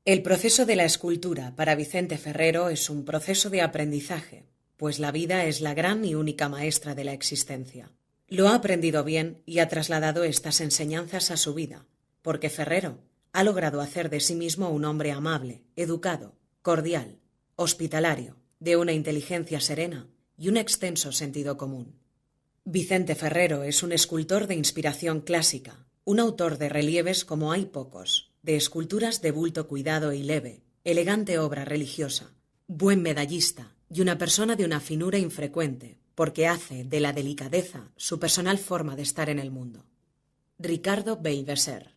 El proceso de la escultura para Vicente Ferrero es un proceso de aprendizaje, pues la vida es la gran y única maestra de la existencia. Lo ha aprendido bien y ha trasladado estas enseñanzas a su vida, porque Ferrero ha logrado hacer de sí mismo un hombre amable, educado, cordial, hospitalario, de una inteligencia serena y un extenso sentido común. Vicente Ferrero es un escultor de inspiración clásica, un autor de relieves como hay pocos, de esculturas de bulto cuidado y leve, elegante obra religiosa, buen medallista y una persona de una finura infrecuente, porque hace de la delicadeza su personal forma de estar en el mundo. Ricardo Bellveser.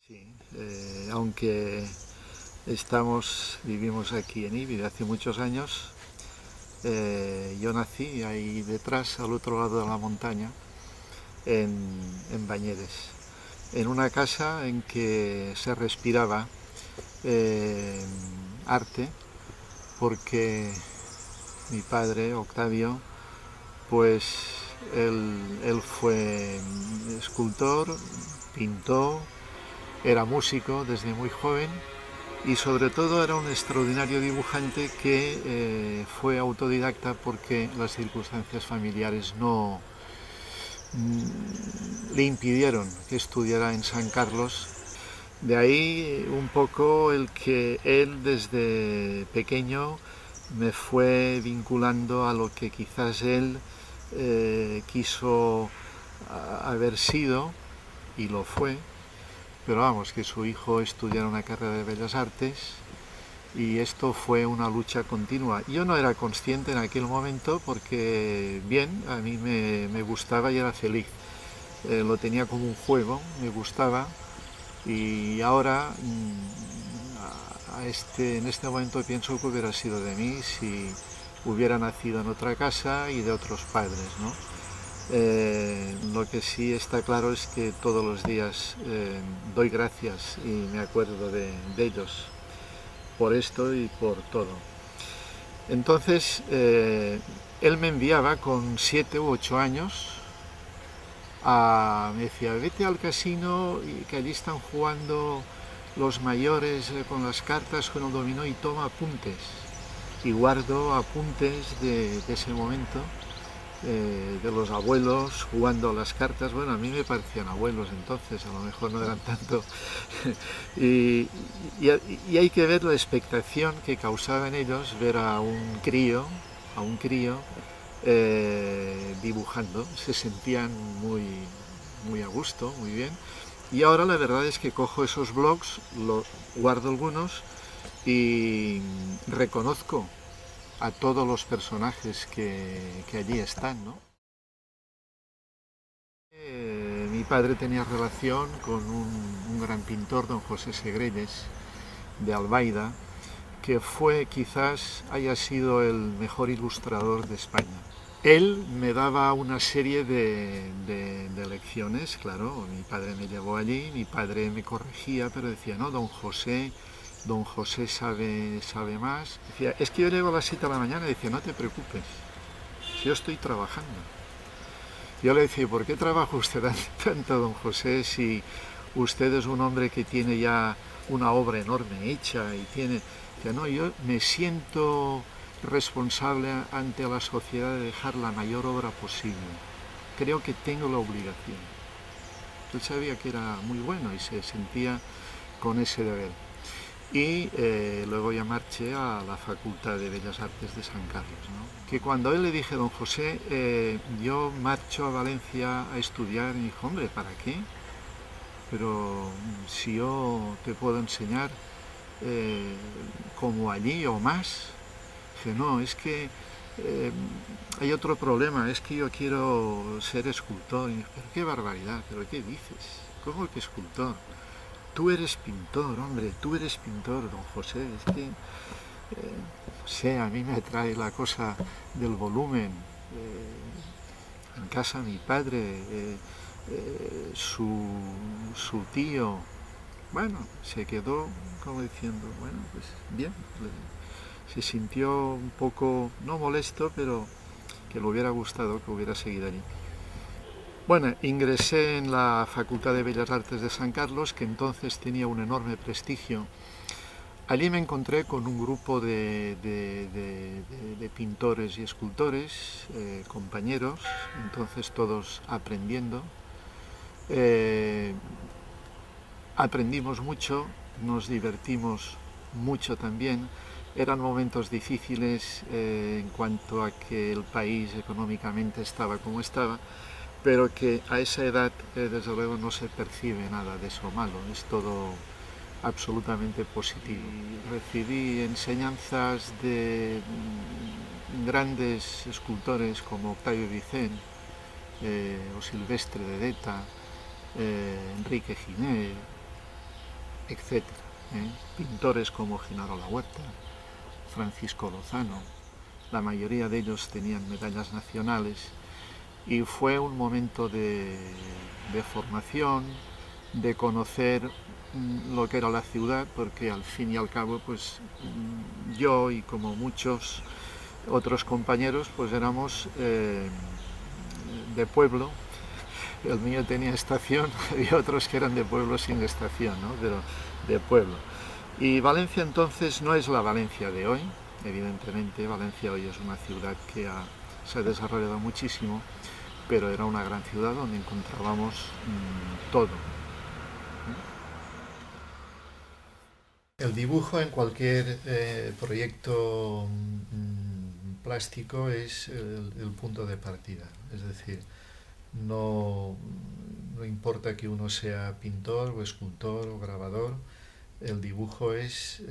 Sí, aunque vivimos aquí en Ibi de hace muchos años, yo nací ahí detrás, al otro lado de la montaña, en, en Bañeres, en una casa en que se respiraba eh, arte, porque mi padre, Octavio, pues él fue escultor, pintó, era músico desde muy joven y sobre todo era un extraordinario dibujante que fue autodidacta porque las circunstancias familiares no le impidieron que estudiara en San Carlos. De ahí un poco el que él desde pequeño me fue vinculando a lo que quizás él quiso haber sido, y lo fue, pero vamos, que su hijo estudiara una carrera de Bellas Artes, y esto fue una lucha continua. Yo no era consciente en aquel momento porque, bien, a mí me gustaba y era feliz. Lo tenía como un juego, me gustaba, y ahora en este momento pienso que hubiera sido de mí si hubiera nacido en otra casa y de otros padres, ¿no? Lo que sí está claro es que todos los días doy gracias y me acuerdo de ellos por esto y por todo. Entonces, él me enviaba con 7 u 8 años, me decía, vete al casino y que allí están jugando los mayores con las cartas, con el dominó, y toma apuntes. Y guardo apuntes de ese momento, de los abuelos jugando a las cartas. Bueno, a mí me parecían abuelos entonces, a lo mejor no eran tanto. y, y hay que ver la expectación que causaba en ellos ver a un crío dibujando. Se sentían muy a gusto, muy bien. Y ahora la verdad es que cojo esos blogs, guardo algunos y reconozco a todos los personajes que allí están, ¿no? Mi padre tenía relación con un gran pintor, don José Segrelles, de Albaida, que quizás haya sido el mejor ilustrador de España. Él me daba una serie de lecciones, claro, mi padre me llevó allí, mi padre me corregía, pero decía, no, don José don José sabe más. Decía, es que yo llego a las 7 de la mañana y dice, no te preocupes, si yo estoy trabajando. Yo le decía, ¿por qué trabaja usted tanto, don José, si usted es un hombre que tiene ya una obra enorme hecha y tiene... Dice, no, yo me siento responsable ante la sociedad de dejar la mayor obra posible. Creo que tengo la obligación. Él sabía que era muy bueno y se sentía con ese deber. Y luego ya marché a la Facultad de Bellas Artes de San Carlos, ¿no? Que cuando él le dije, don José, yo marcho a Valencia a estudiar, y dijo, hombre, ¿para qué? Pero si yo te puedo enseñar como allí o más. Dije, no, es que hay otro problema, es que yo quiero ser escultor. Y dije, pero qué barbaridad, pero ¿qué dices? ¿Cómo que escultor? Tú eres pintor, hombre, tú eres pintor, don José. Es que, no sé, a mí me atrae la cosa del volumen. En casa mi padre, su tío, bueno, se quedó como diciendo, bueno, pues bien. Se sintió un poco, no molesto, pero que le hubiera gustado que hubiera seguido allí. Bueno, ingresé en la Facultad de Bellas Artes de San Carlos, que entonces tenía un enorme prestigio. Allí me encontré con un grupo de pintores y escultores, compañeros, entonces todos aprendiendo. Aprendimos mucho, nos divertimos mucho también. Eran momentos difíciles en cuanto a que el país económicamente estaba como estaba, pero que a esa edad desde luego no se percibe nada de eso malo, es todo absolutamente positivo. Recibí enseñanzas de grandes escultores como Octavio Vicent o Silvestre de Deta, Enrique Giné, etc. Pintores como Genaro La Huerta, Francisco Lozano, la mayoría de ellos tenían medallas nacionales y fue un momento de formación, de conocer lo que era la ciudad, porque al fin y al cabo pues yo y como muchos otros compañeros pues éramos de pueblo. El mío tenía estación y otros que eran de pueblo sin estación, ¿no? Pero de pueblo. Y Valencia entonces no es la Valencia de hoy, evidentemente Valencia hoy es una ciudad que se ha desarrollado muchísimo, pero era una gran ciudad donde encontrábamos todo. El dibujo en cualquier proyecto plástico es el punto de partida, es decir, no importa que uno sea pintor o escultor o grabador, el dibujo es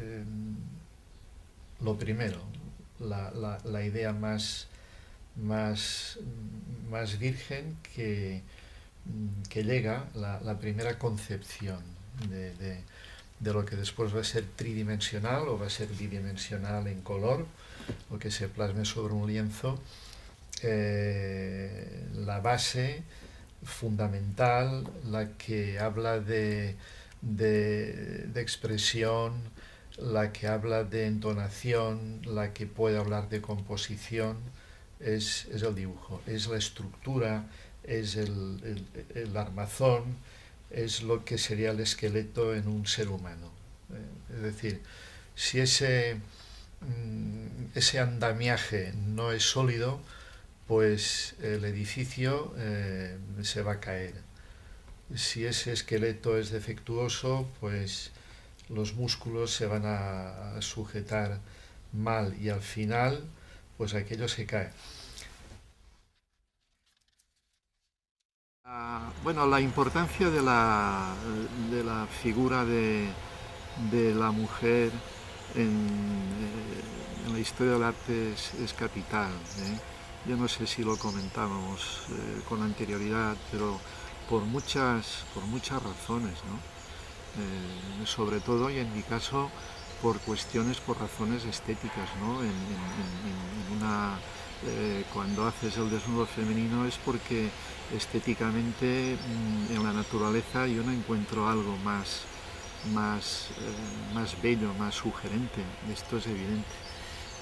lo primero, la idea más virgen que llega, la primera concepción de lo que después va a ser tridimensional o va a ser bidimensional en color, o que se plasme sobre un lienzo. La base fundamental, la que habla de expresión, la que habla de entonación, la que puede hablar de composición, es el dibujo, es la estructura, es el armazón, es lo que sería el esqueleto en un ser humano. Es decir, si ese andamiaje no es sólido, pues el edificio se va a caer. Si ese esqueleto es defectuoso, pues los músculos se van a sujetar mal y al final, pues aquello se cae. Bueno, la importancia de la figura de la mujer en la historia del arte es capital. Yo no sé si lo comentábamos con anterioridad, pero por muchas razones, ¿no? Sobre todo, y en mi caso, por razones estéticas, ¿no? Cuando haces el desnudo femenino es porque estéticamente en la naturaleza yo no encuentro algo más bello, más sugerente, esto es evidente.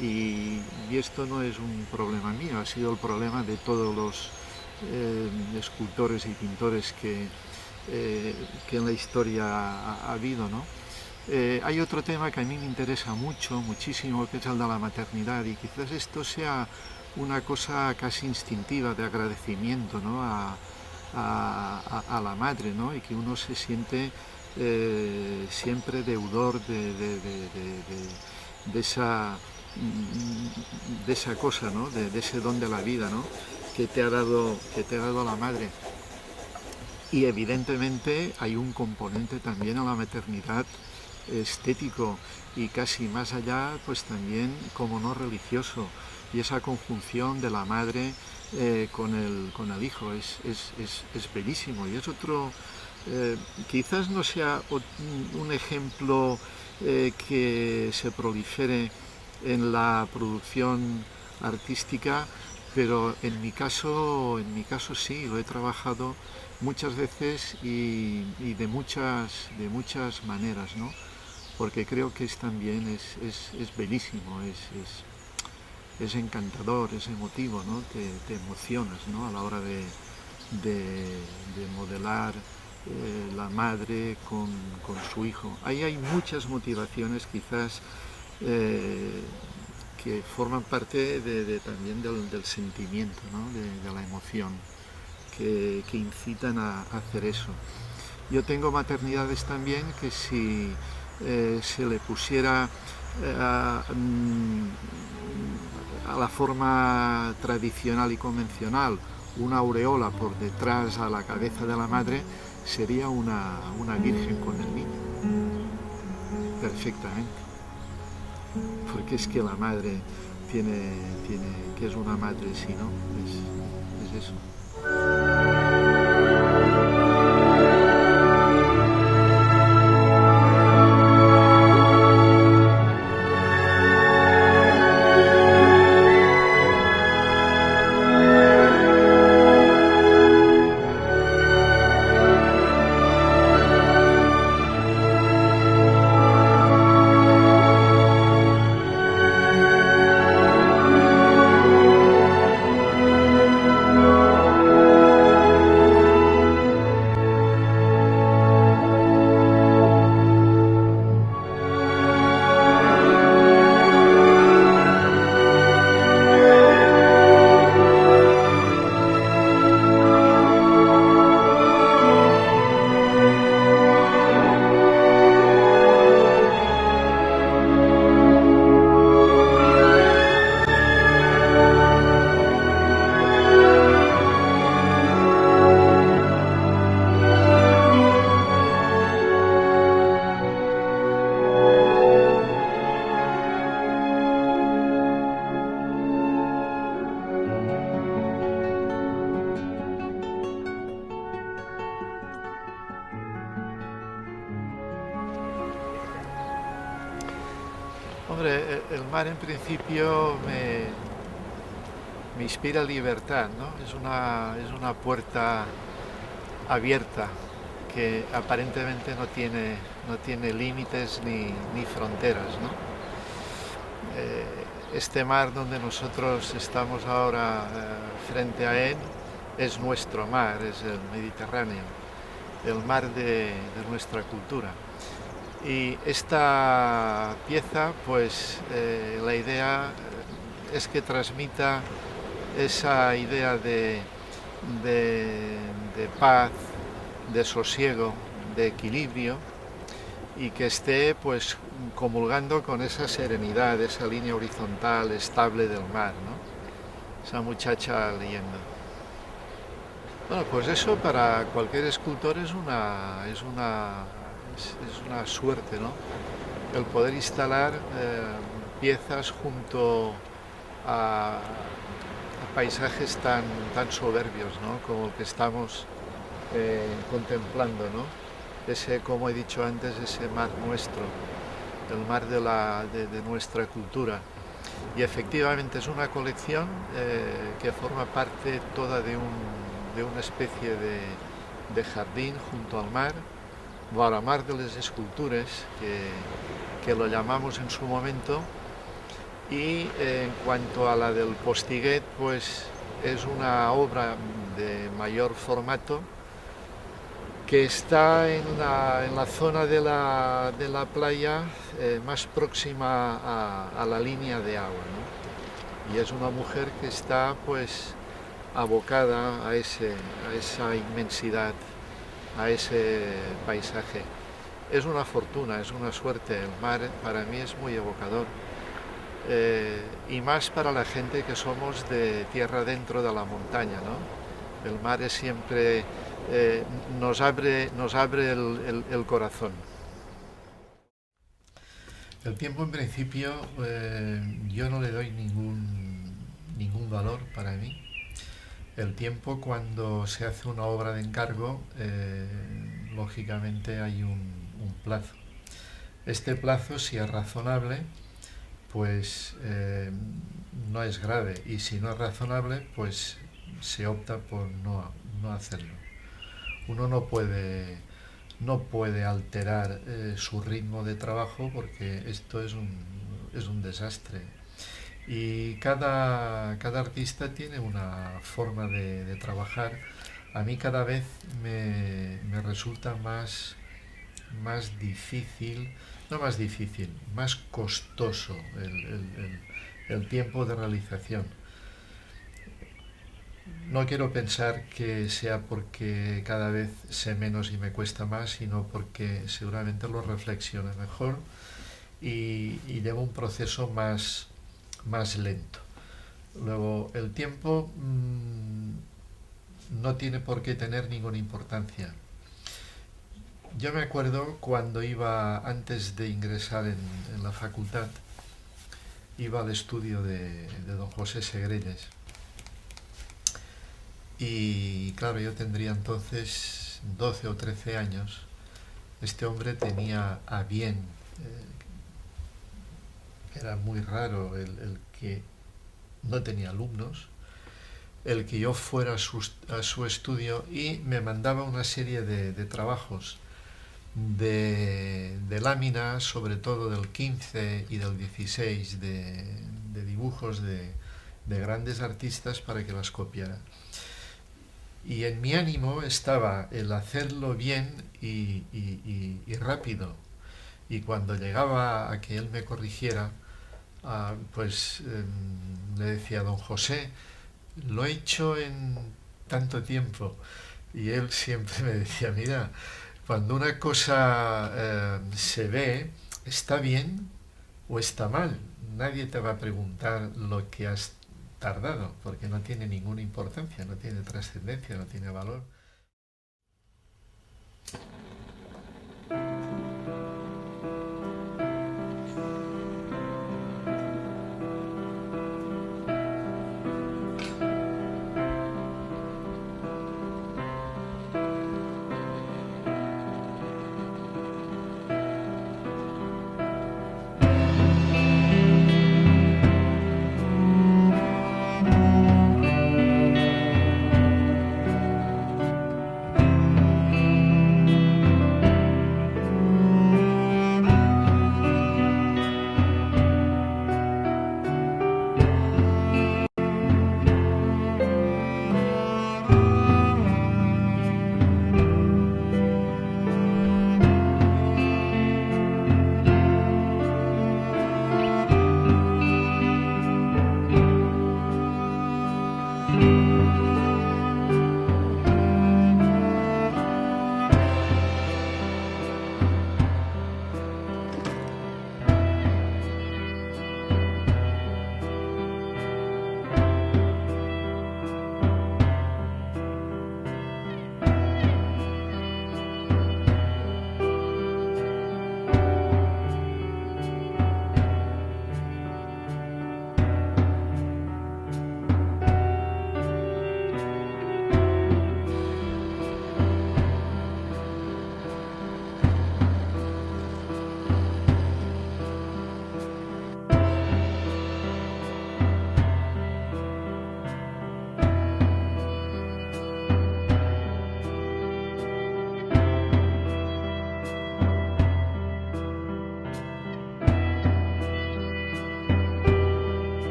Y esto no es un problema mío, ha sido el problema de todos los escultores y pintores que en la historia ha habido, ¿no? Hay otro tema que a mí me interesa muchísimo, que es el de la maternidad, y quizás esto sea una cosa casi instintiva de agradecimiento, ¿no? a la madre, ¿no? Y que uno se siente siempre deudor de esa cosa, ¿no? de ese don de la vida, ¿no? que te ha dado la madre. Y evidentemente hay un componente también en la maternidad estético y casi más allá, pues también como no religioso, y esa conjunción de la madre con el hijo es bellísimo, y es otro, quizás no sea un ejemplo que se prolifere en la producción artística, pero en mi caso sí, lo he trabajado muchas veces y de muchas maneras, ¿no? Porque creo que también es bellísimo, es encantador, es emotivo, ¿no? Te emocionas, ¿no? A la hora de modelar la madre con su hijo. Ahí hay muchas motivaciones quizás que forman parte también del sentimiento, ¿no? de la emoción, que incitan a hacer eso. Yo tengo maternidades también que si se le pusiera a la forma tradicional y convencional una aureola por detrás a la cabeza de la madre, sería una virgen con el niño, perfectamente. Porque es que la madre tiene que es una madre, si no, es eso. Hombre, el mar en principio me inspira libertad, ¿no? Es una puerta abierta que aparentemente no tiene límites ni fronteras, ¿no? Este mar donde nosotros estamos ahora frente a él es nuestro mar, es el Mediterráneo, el mar de nuestra cultura. Y esta pieza, pues la idea es que transmita esa idea de paz, de sosiego, de equilibrio, y que esté pues comulgando con esa serenidad, esa línea horizontal estable del mar, ¿no? Esa muchacha leyendo. Bueno, pues eso para cualquier escultor es una suerte, ¿no? El poder instalar piezas junto a paisajes tan soberbios, ¿no? Como el que estamos contemplando, ¿no? Ese, como he dicho antes, ese mar nuestro, el mar de nuestra cultura. Y efectivamente es una colección que forma parte toda de una especie de jardín junto al mar, vora mar de les escultures, que lo llamamos en su momento, y en cuanto a la del Postiguet, pues es una obra de mayor formato que está en la zona de la playa más próxima a la línea de agua, ¿no? Y es una mujer que está pues abocada a esa inmensidad, a ese paisaje. Es una fortuna, es una suerte. El mar para mí es muy evocador. Y más para la gente que somos de tierra dentro de la montaña, ¿no? El mar es siempre nos abre el corazón. El tiempo en principio yo no le doy ningún valor para mí. El tiempo cuando se hace una obra de encargo, lógicamente hay un plazo. Este plazo, si es razonable, pues no es grave, y si no es razonable, pues se opta por no hacerlo. Uno no puede alterar su ritmo de trabajo, porque esto es un desastre. Y cada artista tiene una forma de trabajar. A mí cada vez me resulta más difícil, no más difícil, más costoso el tiempo de realización. No quiero pensar que sea porque cada vez sé menos y me cuesta más, sino porque seguramente lo reflexiono mejor y llevo un proceso más lento. Luego, el tiempo no tiene por qué tener ninguna importancia. Yo me acuerdo cuando antes de ingresar en la facultad, iba al estudio de don José Segrelles. Y claro, yo tendría entonces 12 o 13 años. Este hombre tenía a bien, era muy raro el que no tenía alumnos, el que yo fuera a su estudio, y me mandaba una serie de trabajos de láminas, sobre todo del 15 y del 16, de dibujos de grandes artistas, para que las copiara. Y en mi ánimo estaba el hacerlo bien y rápido. Y cuando llegaba a que él me corrigiera, pues le decía: don José, lo he hecho en tanto tiempo. Y él siempre me decía: mira, cuando una cosa se ve, está bien o está mal. Nadie te va a preguntar lo que has tardado, porque no tiene ninguna importancia, no tiene trascendencia, no tiene valor.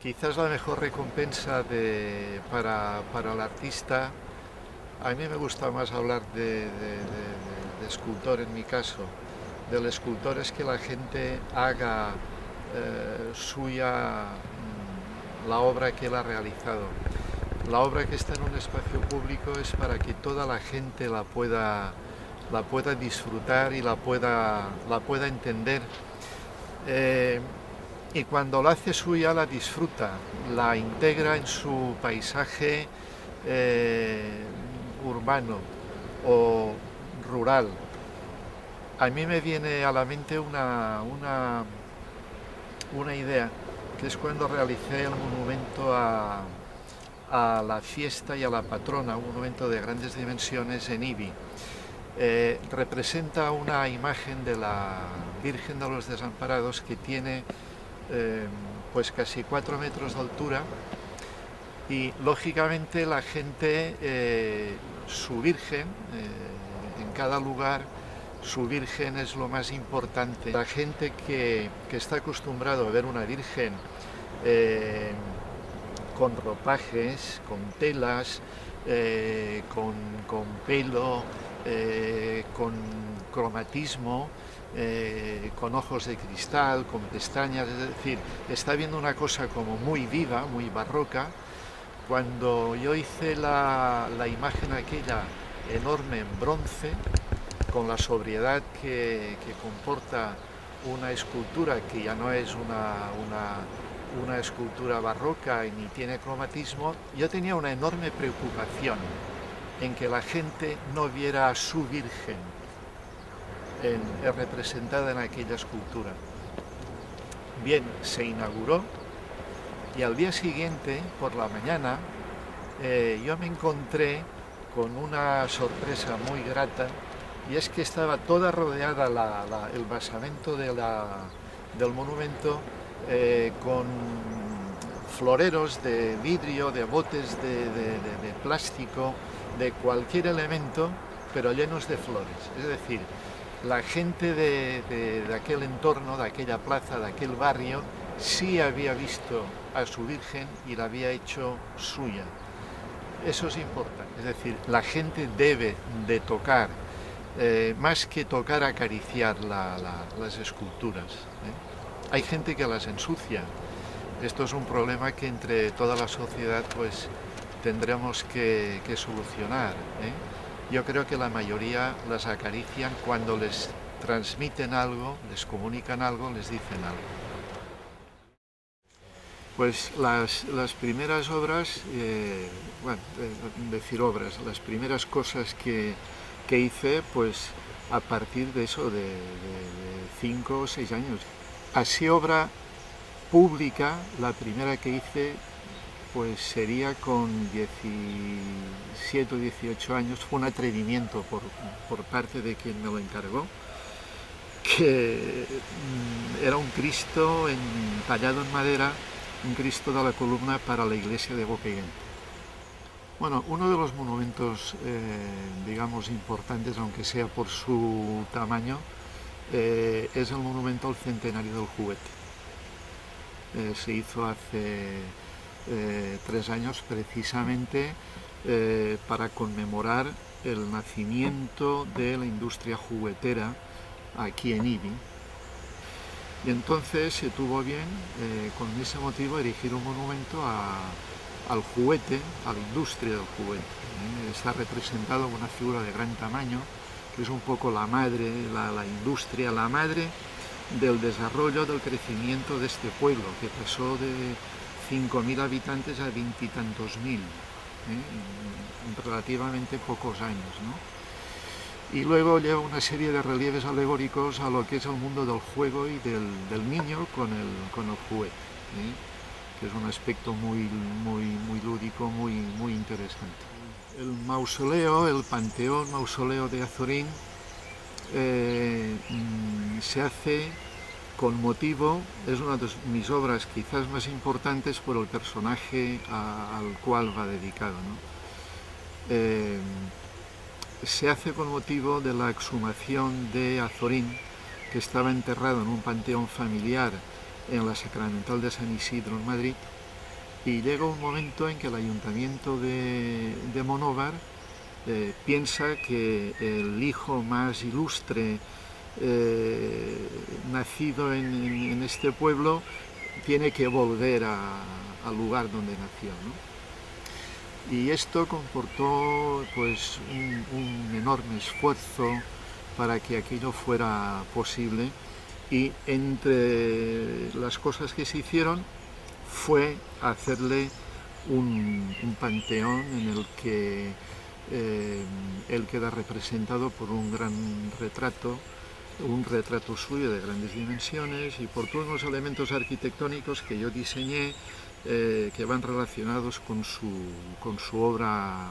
Quizás la mejor recompensa para el artista, a mí me gusta más hablar de escultor en mi caso. Del escultor es que la gente haga suya la obra que él ha realizado. La obra que está en un espacio público es para que toda la gente la pueda disfrutar y la pueda entender. Y cuando la hace suya la disfruta, la integra en su paisaje urbano o rural. A mí me viene a la mente una idea, que es cuando realicé el monumento a la fiesta y a la patrona, un monumento de grandes dimensiones en Ibi. Representa una imagen de la Virgen de los Desamparados que tiene pues casi 4 metros de altura, y lógicamente la gente, su Virgen, en cada lugar su Virgen es lo más importante. La gente que está acostumbrado a ver una Virgen con ropajes, con telas, con pelo, con cromatismo, con ojos de cristal, con pestañas, es decir, está viendo una cosa como muy viva, muy barroca. Cuando yo hice la imagen aquella enorme en bronce, con la sobriedad que comporta una escultura que ya no es una escultura barroca y ni tiene cromatismo, yo tenía una enorme preocupación en que la gente no viera a su Virgen representada en aquella escultura. Bien, se inauguró y al día siguiente, por la mañana, yo me encontré con una sorpresa muy grata, y es que estaba toda rodeada el basamento del monumento con floreros de vidrio, de botes de plástico, de cualquier elemento, pero llenos de flores. Es decir, la gente de aquel entorno, de aquella plaza, de aquel barrio, sí había visto a su Virgen y la había hecho suya. Eso es importante, es decir, la gente debe de tocar, más que tocar, acariciar las esculturas. Hay gente que las ensucia. Esto es un problema que entre toda la sociedad pues tendremos que solucionar. Yo creo que la mayoría las acarician cuando les transmiten algo, les comunican algo, les dicen algo. Pues las primeras obras, las primeras cosas que hice, pues a partir de eso, de 5 o 6 años. Así obra pública, la primera que hice, pues sería con 17 o 18 años. Fue un atrevimiento por parte de quien me lo encargó, que era un Cristo tallado en madera, un Cristo de la columna para la iglesia de Bocairent. Bueno, uno de los monumentos, digamos, importantes, aunque sea por su tamaño, es el monumento al centenario del juguete. Se hizo hace 3 años precisamente para conmemorar el nacimiento de la industria juguetera aquí en Ibi. Y entonces se tuvo bien, con ese motivo, erigir un monumento al juguete, a la industria del juguete. Está representado con una figura de gran tamaño, que es un poco la madre, la industria, la madre del desarrollo, del crecimiento de este pueblo, que pasó de 5.000 habitantes a 20 y tantos mil, en relativamente pocos años, ¿no? Y luego lleva una serie de relieves alegóricos a lo que es el mundo del juego y del niño con el juguete, que es un aspecto muy lúdico, muy interesante. El mausoleo, el panteón mausoleo de Azorín, se hace con motivo, es una de mis obras quizás más importantes por el personaje al cual va dedicado, ¿no? Se hace con motivo de la exhumación de Azorín, que estaba enterrado en un panteón familiar en la Sacramental de San Isidro, en Madrid, y llega un momento en que el ayuntamiento de Monóvar piensa que el hijo más ilustre nacido en este pueblo tiene que volver al lugar donde nació, ¿no? Y esto comportó pues un enorme esfuerzo para que aquello fuera posible, y entre las cosas que se hicieron fue hacerle un panteón en el que él queda representado por un gran retrato, un retrato suyo de grandes dimensiones, y por todos los elementos arquitectónicos que yo diseñé que van relacionados con su obra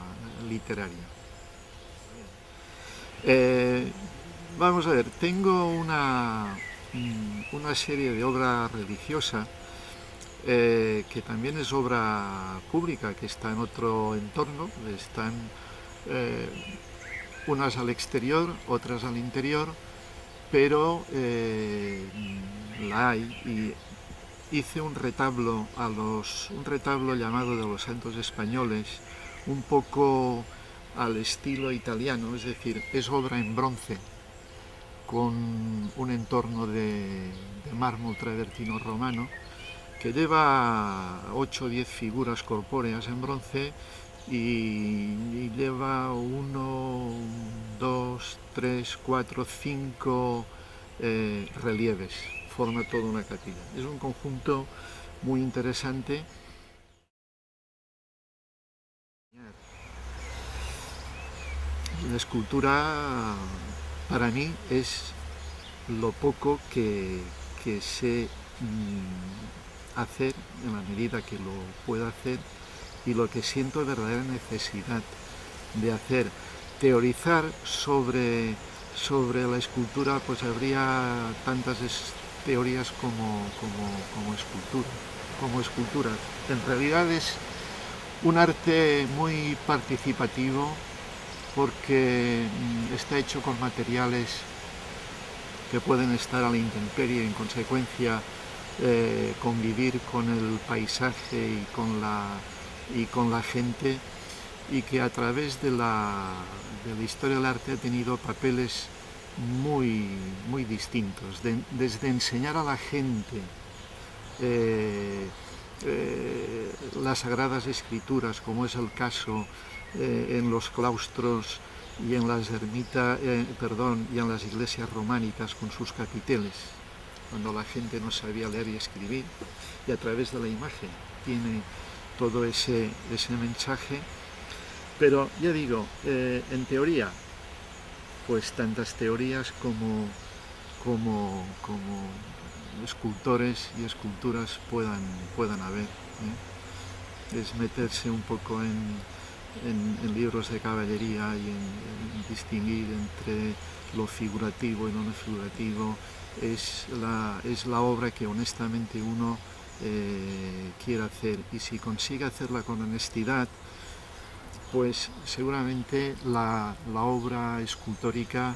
literaria. Vamos a ver, tengo una serie de obra religiosa que también es obra pública, que está en otro entorno, están unas al exterior, otras al interior, pero la hay, y hice un retablo llamado de los Santos Españoles, un poco al estilo italiano, es decir, es obra en bronce, con un entorno de mármol travertino romano, que lleva 8 o 10 figuras corpóreas en bronce, y lleva 1, 2, 3, 4, 5 relieves, forma toda una capilla. Es un conjunto muy interesante. La escultura para mí es lo poco que sé hacer en la medida que lo pueda hacer, y lo que siento verdadera necesidad de hacer. Teorizar sobre la escultura, pues habría tantas teorías como escultura. En realidad es un arte muy participativo, porque está hecho con materiales que pueden estar a la intemperie, en consecuencia convivir con el paisaje y con la gente, y que a través de la historia del arte ha tenido papeles muy, muy distintos, desde enseñar a la gente las Sagradas Escrituras, como es el caso en los claustros y en las y en las iglesias románicas con sus capiteles, cuando la gente no sabía leer y escribir, y a través de la imagen tiene todo ese mensaje. Pero ya digo, en teoría, pues tantas teorías como escultores y esculturas puedan haber, ¿eh? Es meterse un poco en libros de caballería y en distinguir entre lo figurativo y lo no figurativo. Es la obra que honestamente uno quiere hacer, y si consigue hacerla con honestidad, pues seguramente la obra escultórica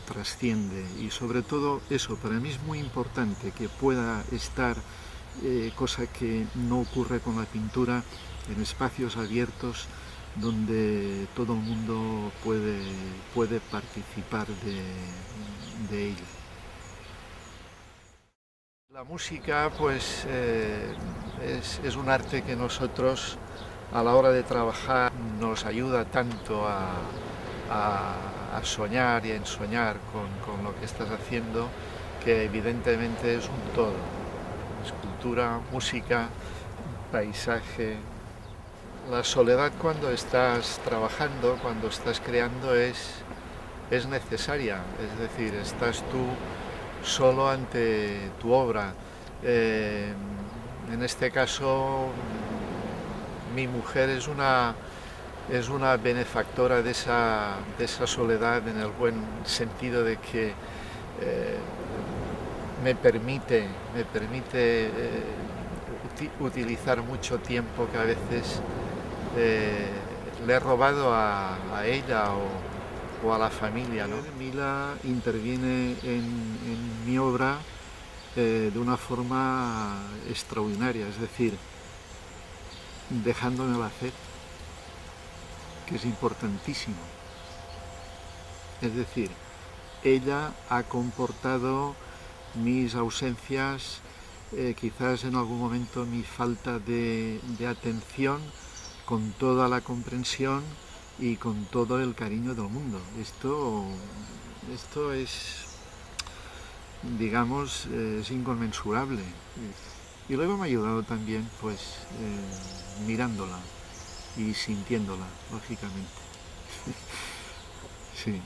trasciende. Y sobre todo eso, para mí es muy importante que pueda estar, cosa que no ocurre con la pintura, en espacios abiertos donde todo el mundo puede participar de ello. La música, pues es un arte que nosotros, a la hora de trabajar, nos ayuda tanto a soñar y a ensoñar con lo que estás haciendo, que evidentemente es un todo. Escultura, música, paisaje. La soledad cuando estás trabajando, cuando estás creando, es necesaria, es decir, estás tú solo ante tu obra. En este caso, mi mujer es una benefactora de esa soledad, en el buen sentido de que me permite utilizar mucho tiempo que a veces le he robado a ella o a la familia, ¿no? Mila interviene en mi obra de una forma extraordinaria, es decir, dejándome hacer, que es importantísimo. Es decir, ella ha comportado mis ausencias, quizás en algún momento mi falta de atención, con toda la comprensión y con todo el cariño del mundo. Esto es, digamos, es inconmensurable. Y luego me ha ayudado también, pues, mirándola y sintiéndola, lógicamente. Sí.